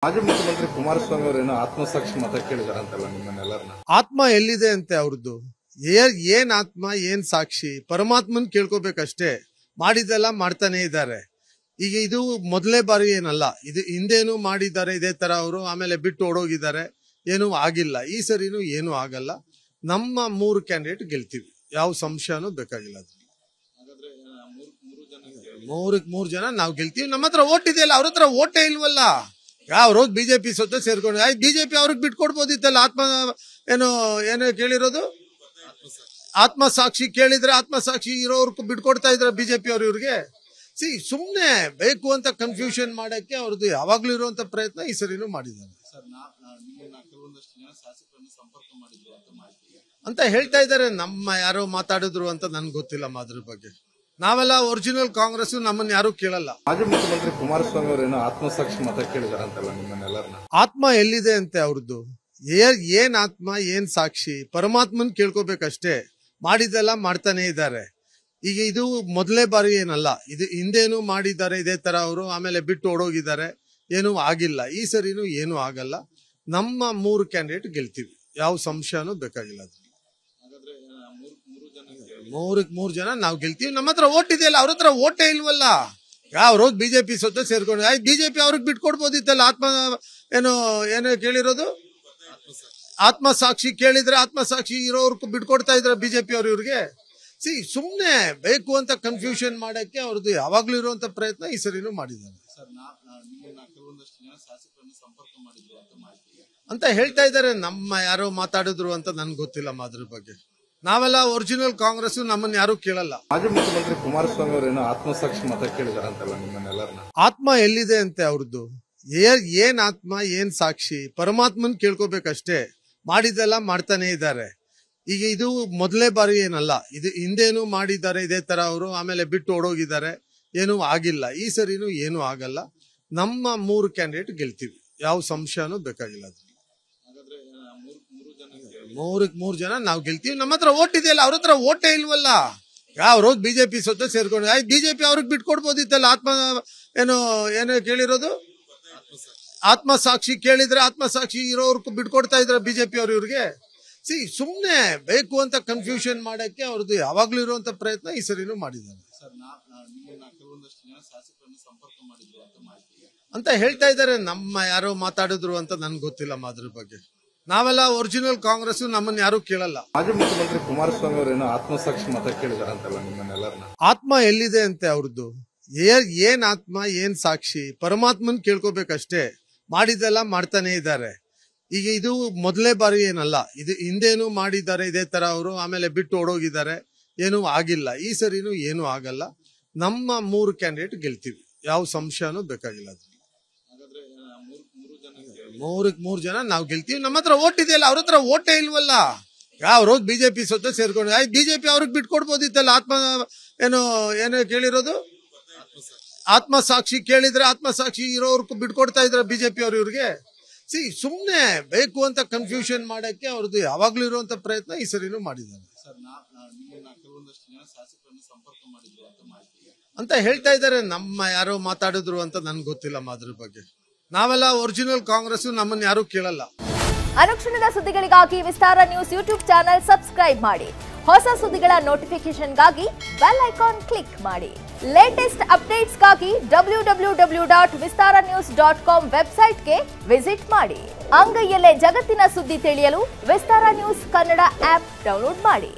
ಮಾಜಿ ಮುಖ್ಯಮಂತ್ರಿ ಕುಮಾರಸ್ವಾಮಿ ಅವರೇನೋ ಆತ್ಮಸಾಕ್ಷಿ ಮತ ಕೇಳಿದಾರಂತಲ್ಲ ನಿಮ್ಮನ್ನೆಲ್ಲರನ್ನ. ಆತ್ಮ ಎಲ್ಲಿದೆ ಅಂತೆ ಅವ್ರದ್ದು? ಏನ್ ಆತ್ಮ, ಏನ್ ಸಾಕ್ಷಿ? ಪರಮಾತ್ಮನ್ ಕೇಳ್ಕೋಬೇಕಷ್ಟೇ. ಮಾಡಿದೆಲ್ಲ ಮಾಡ್ತಾನೆ ಇದ್ದಾರೆ. ಈಗ ಇದು ಮೊದಲೇ ಬಾರಿ ಏನಲ್ಲ, ಇದು ಹಿಂದೇನು ಮಾಡಿದ್ದಾರೆ ಇದೇ ತರ ಅವರು. ಆಮೇಲೆ ಬಿಟ್ಟು ಓಡೋಗಿದ್ದಾರೆ, ಏನೂ ಆಗಿಲ್ಲ. ಈ ಸರಿನೂ ಏನೂ ಆಗಲ್ಲ. ನಮ್ಮ 3 ಕ್ಯಾಂಡಿಡೇಟ್ ಗೆಲ್ತೀವಿ, ಯಾವ ಸಂಶಯನೂ ಬೇಕಾಗಿಲ್ಲ. ಮೂರು ಜನ ನಾವು ಗೆಲ್ತೀವಿ. ನಮ್ಮ ಹತ್ರ ಓಟ್ ಇದೆಯಲ್ಲ, ಅವ್ರ ಹತ್ರ ಓಟೇ ಇಲ್ವಲ್ಲ. ಯಾವ ರೋಜ್ ಬಿಜೆಪಿ ಸೊತ್ತೆ ಸೇರ್ಕೊಂಡು ಬಿಜೆಪಿ ಅವ್ರಿಗೆ ಬಿಟ್ಕೊಡ್ಬೋದಿತ್ತಲ್ಲ. ಏನೋ ಕೇಳಿರೋದು ಆತ್ಮ ಸಾಕ್ಷಿ ಕೇಳಿದ್ರೆ ಆತ್ಮ ಸಾಕ್ಷಿ ಇರೋರ್ಗೂ ಬಿಟ್ಕೊಡ್ತಾ ಇದ್ರ ಬಿಜೆಪಿ ಅವ್ರು ಇವ್ರಿಗೆ. ಸುಮ್ನೆ ಬೇಕು ಅಂತ ಕನ್ಫ್ಯೂಷನ್ ಮಾಡಕ್ಕೆ ಅವ್ರದ್ದು ಯಾವಾಗ್ಲೂ ಇರುವಂತ ಪ್ರಯತ್ನ ಈ ಸರಿನೂ ಮಾಡಿದ್ದಾರೆ ಅಂತ ಹೇಳ್ತಾ ಇದ್ದಾರೆ. ನಮ್ಮ ಯಾರೋ ಮಾತಾಡಿದ್ರು ಅಂತ ನನ್ಗೆ ಗೊತ್ತಿಲ್ಲ ಅದ್ರ ಬಗ್ಗೆ. ನಾವೆಲ್ಲ ಒರಿಜಿನಲ್ ಕಾಂಗ್ರೆಸ್, ನಮ್ಮನ್ನ ಯಾರು ಕೇಳಲ್ಲ. ಮಾಜಿ ಮುಖ್ಯಮಂತ್ರಿ ಕುಮಾರಸ್ವಾಮಿ ಅವರೇನೋ ಆತ್ಮಸಾಕ್ಷಿ ಮತ ಕೇಳಿದಾರಂತಲ್ಲ ನಿಮ್ಮನ್ನೆಲ್ಲರನ್ನ. ಆತ್ಮ ಎಲ್ಲಿದೆ ಅಂತೆ ಅವ್ರದ್ದು? ಏನ್ ಆತ್ಮ, ಏನ್ ಸಾಕ್ಷಿ? ಪರಮಾತ್ಮನ್ ಕೇಳ್ಕೋಬೇಕಷ್ಟೇ. ಮಾಡಿದೆಲ್ಲ ಮಾಡ್ತಾನೆ ಇದ್ದಾರೆ. ಈಗ ಇದು ಮೊದಲೇ ಬಾರಿ ಏನಲ್ಲ, ಇದು ಹಿಂದೇನು ಮಾಡಿದ್ದಾರೆ ಇದೇ ತರ ಅವರು. ಆಮೇಲೆ ಬಿಟ್ಟು ಓಡೋಗಿದ್ದಾರೆ, ಏನೂ ಆಗಿಲ್ಲ. ಈ ಸರಿನೂ ಏನೂ ಆಗಲ್ಲ. ನಮ್ಮ 3 ಕ್ಯಾಂಡಿಡೇಟ್ ಗೆಲ್ತೀವಿ, ಯಾವ ಸಂಶಯನೂ ಬೇಕಾಗಿಲ್ಲ. ಮೂರು ಜನ ನಾವು ಗೆಲ್ತೀವಿ. ನಮ್ಮ ಹತ್ರ ಓಟ್ ಇದೆಯಲ್ಲ, ಅವ್ರ ಹತ್ರ ಓಟೇ ಇಲ್ವಲ್ಲ. ಯಾವ ರೋಜ್ ಬಿಜೆಪಿ ಸೊತ್ತೆ ಸೇರ್ಕೊಂಡು ಬಿಜೆಪಿ ಅವ್ರಿಗೆ ಬಿಟ್ಕೊಡ್ಬೋದಿತ್ತಲ್ಲ. ಏನೋ ಕೇಳಿರೋದು ಆತ್ಮ ಸಾಕ್ಷಿ ಕೇಳಿದ್ರೆ ಆತ್ಮ ಸಾಕ್ಷಿ ಇರೋರ್ಗೂ ಬಿಟ್ಕೊಡ್ತಾ ಇದ್ರ ಬಿಜೆಪಿ ಅವ್ರು ಇವ್ರಿಗೆ. ಸುಮ್ನೆ ಬೇಕು ಅಂತ ಕನ್ಫ್ಯೂಷನ್ ಮಾಡಕ್ಕೆ ಅವ್ರದ್ದು ಯಾವಾಗ್ಲೂ ಇರುವಂತ ಪ್ರಯತ್ನ ಈ ಸರಿನೂ ಮಾಡಿದ್ದಾರೆ ಅಂತ ಹೇಳ್ತಾ ಇದ್ದಾರೆ. ನಮ್ಮ ಯಾರೋ ಮಾತಾಡಿದ್ರು ಅಂತ ನನ್ಗೆ ಗೊತ್ತಿಲ್ಲ ಅದ್ರ ಬಗ್ಗೆ. ನಾವೆಲ್ಲ ಒರಿಜಿನಲ್ ಕಾಂಗ್ರೆಸ್, ನಮ್ಮನ್ನ ಯಾರು ಕೇಳಲ್ಲ. ಮಾಜಿ ಮುಖ್ಯಮಂತ್ರಿ ಕುಮಾರಸ್ವಾಮಿ ಅವರೇನೋ ಆತ್ಮಸಾಕ್ಷಿ ಮತ ಕೇಳಿದಾರಂತಲ್ಲ ನಿಮ್ಮನ್ನೆಲ್ಲರನ್ನ. ಆತ್ಮ ಎಲ್ಲಿದೆ ಅಂತೆ ಅವ್ರದ್ದು? ಏನ್ ಆತ್ಮ, ಏನ್ ಸಾಕ್ಷಿ? ಪರಮಾತ್ಮನ್ ಕೇಳ್ಕೋಬೇಕಷ್ಟೇ. ಮಾಡಿದೆಲ್ಲ ಮಾಡ್ತಾನೆ ಇದ್ದಾರೆ. ಈಗ ಇದು ಮೊದಲೇ ಬಾರಿ ಏನಲ್ಲ, ಇದು ಹಿಂದೇನು ಮಾಡಿದ್ದಾರೆ ಇದೇ ತರ ಅವರು. ಆಮೇಲೆ ಬಿಟ್ಟು ಓಡೋಗಿದ್ದಾರೆ, ಏನೂ ಆಗಿಲ್ಲ. ಈ ಸರಿನೂ ಏನೂ ಆಗಲ್ಲ. ನಮ್ಮ 3 ಕ್ಯಾಂಡಿಡೇಟ್ ಗೆಲ್ತೀವಿ, ಯಾವ ಸಂಶಯನೂ ಬೇಕಾಗಿಲ್ಲ. ಮೂರು ಜನ ನಾವು ಗೆಲ್ತೀವಿ. ನಮ್ಮ ಹತ್ರ ಓಟ್ ಇದೆಯಲ್ಲ, ಅವ್ರ ಹತ್ರ ಓಟೇ ಇಲ್ವಲ್ಲ. ಯಾವ ರೋಜ್ ಬಿಜೆಪಿ ಸೊತ್ತೆ ಸೇರ್ಕೊಂಡು ಬಿಜೆಪಿ ಅವ್ರಿಗೆ ಬಿಟ್ಕೊಡ್ಬೋದಿತ್ತಲ್ಲ. ಏನೋ ಕೇಳಿರೋದು ಆತ್ಮ ಸಾಕ್ಷಿ ಕೇಳಿದ್ರೆ ಆತ್ಮ ಸಾಕ್ಷಿ ಇರೋರ್ಗೂ ಬಿಟ್ಕೊಡ್ತಾ ಇದ್ರ ಬಿಜೆಪಿ ಅವ್ರು ಇವ್ರಿಗೆ. ಸುಮ್ನೆ ಬೇಕು ಅಂತ ಕನ್ಫ್ಯೂಷನ್ ಮಾಡಕ್ಕೆ ಅವ್ರದ್ದು ಯಾವಾಗ್ಲೂ ಇರುವಂತ ಪ್ರಯತ್ನ ಈ ಸರಿನೂ ಮಾಡಿದ್ದಾರೆ ಅಂತ ಹೇಳ್ತಾ ಇದ್ದಾರೆ. ನಮ್ಮ ಯಾರೋ ಮಾತಾಡಿದ್ರು ಅಂತ ನನ್ಗೆ ಗೊತ್ತಿಲ್ಲ ಅದ್ರ ಬಗ್ಗೆ. ನಾವೆಲ್ಲ ಒರಿಜಿನಲ್ ಕಾಂಗ್ರೆಸ್, ನಮ್ಮನ್ನ ಯಾರು ಕೇಳಲ್ಲ. ಮಾಜಿ ಮುಖ್ಯಮಂತ್ರಿ ಕುಮಾರಸ್ವಾಮಿ ಅವರೇನೋ ಆತ್ಮಸಾಕ್ಷಿ ಮತ ಕೇಳಿದಾರಂತಲ್ಲ ನಿಮ್ಮನ್ನೆಲ್ಲರನ್ನ. ಆತ್ಮ ಎಲ್ಲಿದೆ ಅಂತೆ ಅವ್ರದ್ದು? ಏನ್ ಆತ್ಮ, ಏನ್ ಸಾಕ್ಷಿ? ಪರಮಾತ್ಮನ್ ಕೇಳ್ಕೋಬೇಕಷ್ಟೇ. ಮಾಡಿದೆಲ್ಲ ಮಾಡ್ತಾನೆ ಇದ್ದಾರೆ. ಈಗ ಇದು ಮೊದಲೇ ಬಾರಿ ಏನಲ್ಲ, ಇದು ಹಿಂದೇನು ಮಾಡಿದ್ದಾರೆ ಇದೇ ತರ ಅವರು. ಆಮೇಲೆ ಬಿಟ್ಟು ಓಡೋಗಿದ್ದಾರೆ, ಏನೂ ಆಗಿಲ್ಲ. ಈ ಸರಿನೂ ಏನೂ ಆಗಲ್ಲ. ನಮ್ಮ 3 ಕ್ಯಾಂಡಿಡೇಟ್ ಗೆಲ್ತೀವಿ, ಯಾವ ಸಂಶಯನೂ ಬೇಕಾಗಿಲ್ಲ. ಮೂರು ಜನ ನಾವು ಗೆಲ್ತೀವಿ. ನಮ್ಮ ಹತ್ರ ಓಟ್ ಇದೆಯಲ್ಲ, ಅವ್ರ ಹತ್ರ ಓಟೇ ಇಲ್ವಲ್ಲ. ಯಾವ ರೋಜ್ ಬಿಜೆಪಿ ಸೊತ್ತೆ ಸೇರ್ಕೊಂಡು ಬಿಜೆಪಿ ಅವ್ರಿಗೆ ಬಿಟ್ಕೊಡ್ಬೋದಿತ್ತಲ್ಲ. ಏನೋ ಕೇಳಿರೋದು ಆತ್ಮ ಸಾಕ್ಷಿ ಕೇಳಿದ್ರೆ ಆತ್ಮ ಸಾಕ್ಷಿ ಇರೋರ್ಗೂ ಬಿಟ್ಕೊಡ್ತಾ ಇದ್ರ ಬಿಜೆಪಿ ಅವ್ರು ಇವ್ರಿಗೆ. ಸುಮ್ನೆ ಬೇಕು ಅಂತ ಕನ್ಫ್ಯೂಷನ್ ಮಾಡಕ್ಕೆ ಅವ್ರದ್ದು ಯಾವಾಗ್ಲೂ ಇರುವಂತ ಪ್ರಯತ್ನ ಈ ಸರಿನೂ ಮಾಡಿದ್ದಾರೆ ಅಂತ ಹೇಳ್ತಾ ಇದ್ದಾರೆ. ನಮ್ಮ ಯಾರೋ ಮಾತಾಡಿದ್ರು ಅಂತ ನನ್ಗೆ ಗೊತ್ತಿಲ್ಲ ಅದ್ರ ಬಗ್ಗೆ. ನಾವೆಲ್ಲ ಒರಿಜಿನಲ್ ಕಾಂಗ್ರೆಸ್, ನಮ್ಮನ್ನ ಯಾರು ಕೇಳಲ್ಲ. ಅನುಕ್ಷಣದ ಸುದ್ದಿಗಳಿಗಾಗಿ ವಿಸ್ತಾರ ನ್ಯೂಸ್ ಯೂಟ್ಯೂಬ್ ಚಾನೆಲ್ ಸಬ್ಸ್ಕ್ರೈಬ್ ಮಾಡಿ. ಹೊಸ ಸುದ್ದಿಗಳ ನೋಟಿಫಿಕೇಶನ್ಗಾಗಿ ಬೆಲ್ ಐಕಾನ್ ಕ್ಲಿಕ್ ಮಾಡಿ. ಲೇಟೆಸ್ಟ್ ಅಪ್ಡೇಟ್ಸ್ಗಾಗಿ www.vistaranews.com ವೆಬ್ಸೈಟ್ಗೆ ವಿಸಿಟ್ ಮಾಡಿ. ಅಂಗೈಯಲ್ಲೇ ಜಗತ್ತಿನ ಸುದ್ದಿ ತಿಳಿಯಲು ವಿಸ್ತಾರ ನ್ಯೂಸ್ ಕನ್ನಡ ಆಪ್ ಡೌನ್ಲೋಡ್ ಮಾಡಿ.